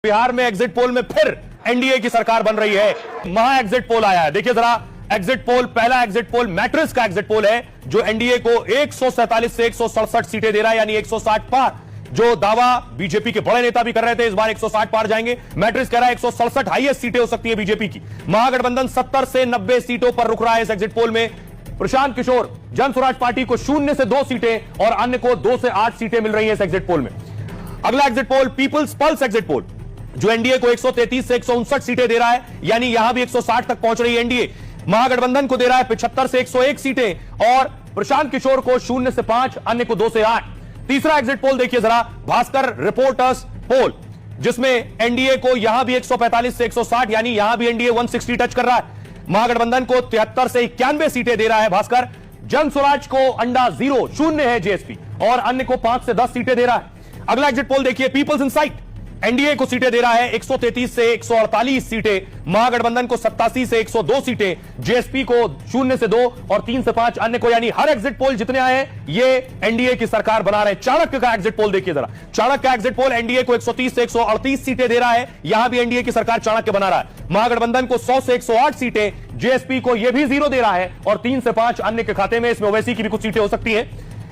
बिहार में exit poll में फिर एनडीए की सरकार बन रही है। महा एग्जिट पोल आया है, देखिए जरा एग्जिट पोल। पहला एग्जिट पोल मैट्रिक्स का एग्जिट पोल है जो एनडीए को 147 से 167 सीटें दे रहा है, यानी 160 पार। जो दावा बीजेपी के बड़े नेता भी कर रहे थे इस बार 160 पार जाएंगे, मैट्रिक्स कह रहा है 167 हाईएस्ट सीटें हो सकती है बीजेपी की। महागठबंधन 70 से 90 सीटों पर रुक रहा है इस एग्जिट पोल में। प्रशांत किशोर जन स्वराज पार्टी को 0 से 2 सीटें और अन्य को 2 से 8 सीटें मिल रही है इस एग्जिट पोल में। अगला exit poll people's pulse exit poll जो एनडीए को 133 से 159 सीटें दे रहा है, यानी यहां भी 160 तक पहुंच रही है एनडीए। महागठबंधन को दे रहा है 75 से 101 सीटें और प्रशांत किशोर को 0 से 5, अन्य को 2 से 8। तीसरा एग्जिट पोल देखिए जरा, भास्कर रिपोर्टर्स पोल, जिसमें एनडीए को यहां भी 145 से 160, यानी यहां भी एनडीए 160 टच कर रहा है। महागठबंधन को 73 से 91 सीटें दे रहा है भास्कर। जन स्वराज को अंडा 0 है जेएसपी और अन्य को 5 से 10 सीटें दे रहा है। अगला एग्जिट पोल देखिए पीपल्स इनसाइट, एनडीए को सीटें दे रहा है 133 से 148 सीटें, महागठबंधन को 87 से 102 सीटें, जेएसपी को 0 से 2 और 3 से 5 अन्य को, यानी हर एग्जिट पोल जितने आए हैं ये एनडीए की सरकार बना रहे हैं। चाणक्य का एग्जिट पोल देखिए जरा, चाणक्य का एग्जिट पोल एनडीए को 130 से 138 सीटें दे रहा है, यहां भी एनडीए की सरकार चाणक्य बना रहा है। महागठबंधन को 100 से 108 सीटें, जेएसपी को यह भी 0 दे रहा है और 3 से 5 अन्य के खाते में, इसमें ओवैसी की भी कुछ सीटें हो सकती है।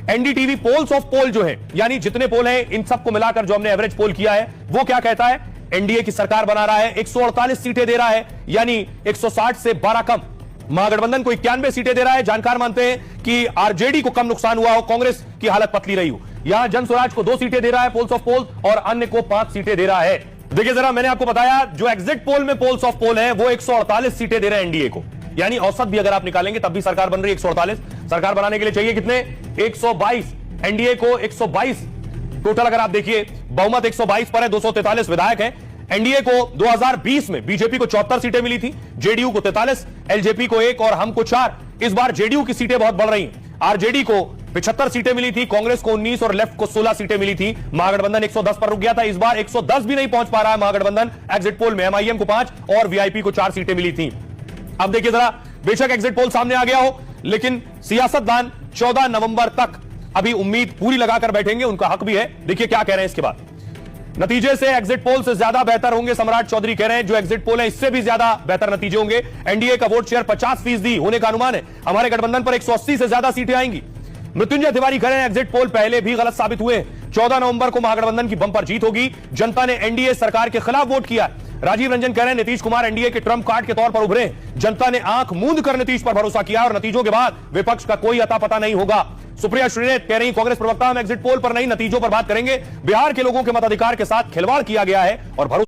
एनडीटीवी पोल्स ऑफ पोल जो है, यानी जितने पोल हैं इन सबको मिलाकर जो हमने एवरेज पोल किया है वो क्या कहता है, एनडीए की सरकार बना रहा है, 148 सीटें दे रहा है, यानी 160 से 12 कम। महागठबंधन को 91 सीटें दे रहा है। जानकार मानते हैं कि आरजेडी को कम नुकसान हुआ हो, कांग्रेस की हालत पतली रही हो। यहां जन स्वराज को 2 सीटें दे रहा है पोल्स ऑफ पोल और अन्य को 5 सीटें दे रहा है। देखिए जरा, मैंने आपको बताया जो एग्जिट पोल में पोल्स ऑफ पोल है वो 148 सीटें दे रहे हैं एनडीए को, यानी औसत भी अगर आप निकालेंगे तब भी सरकार बन रही है 148। सरकार बनाने के लिए चाहिए कितने, 122। एनडीए को 122 टोटल अगर आप देखिए, बहुमत 122 पर है, 243 विधायक हैं। एनडीए को 2020 में बीजेपी को 74 सीटें मिली थी, जेडीयू को 43, एलजेपी को 1 और हम को 4। इस बार जेडीयू की सीटें बहुत बढ़ रही हैं। आरजेडी को 75 सीटें मिली थी, कांग्रेस को 19 और लेफ्ट को 16 सीटें मिली थी। महागठबंधन 110 पर रुक गया था, इस बार 110 भी नहीं पहुंच पा रहा है महागठबंधन। एग्जिट पोल में एमआईएम को 5 और वीआईपी को 4 सीटें मिली थी। अब देखिए जरा, बेशक एग्जिट पोल सामने आ गया हो, लेकिन सियासतदान 14 नवंबर तक अभी उम्मीद पूरी लगाकर बैठेंगे, उनका हक भी है। देखिए क्या कह रहे हैं इसके बाद, नतीजे से एग्जिट पोल से ज्यादा बेहतर होंगे, सम्राट चौधरी कह रहे हैं। जो एग्जिट पोल है इससे भी ज्यादा बेहतर नतीजे होंगे। एनडीए का वोट शेयर 50% होने का अनुमान है, हमारे गठबंधन पर 180 से ज्यादा सीटें आएंगी। मृत्युंजय तिवारी कह रहे हैं एग्जिट पोल पहले भी गलत साबित हुए। 14 नवंबर को महागठबंधन की बंपर जीत होगी, जनता ने एनडीए सरकार के खिलाफ वोट किया। राजीव रंजन कह रहे हैं नीतीश कुमार एनडीए के ट्रम्प कार्ड के तौर पर उभरे, जनता ने आंख मूंद कर नीतीश पर भरोसा किया और नतीजों के बाद विपक्ष का कोई अता पता नहीं होगा। सुप्रिया श्रीनेत कह रही कांग्रेस प्रवक्ता हम एग्जिट पोल पर नहीं नतीजों पर बात करेंगे, बिहार के लोगों के मताधिकार के साथ खिलवाड़ किया गया है और भरोसा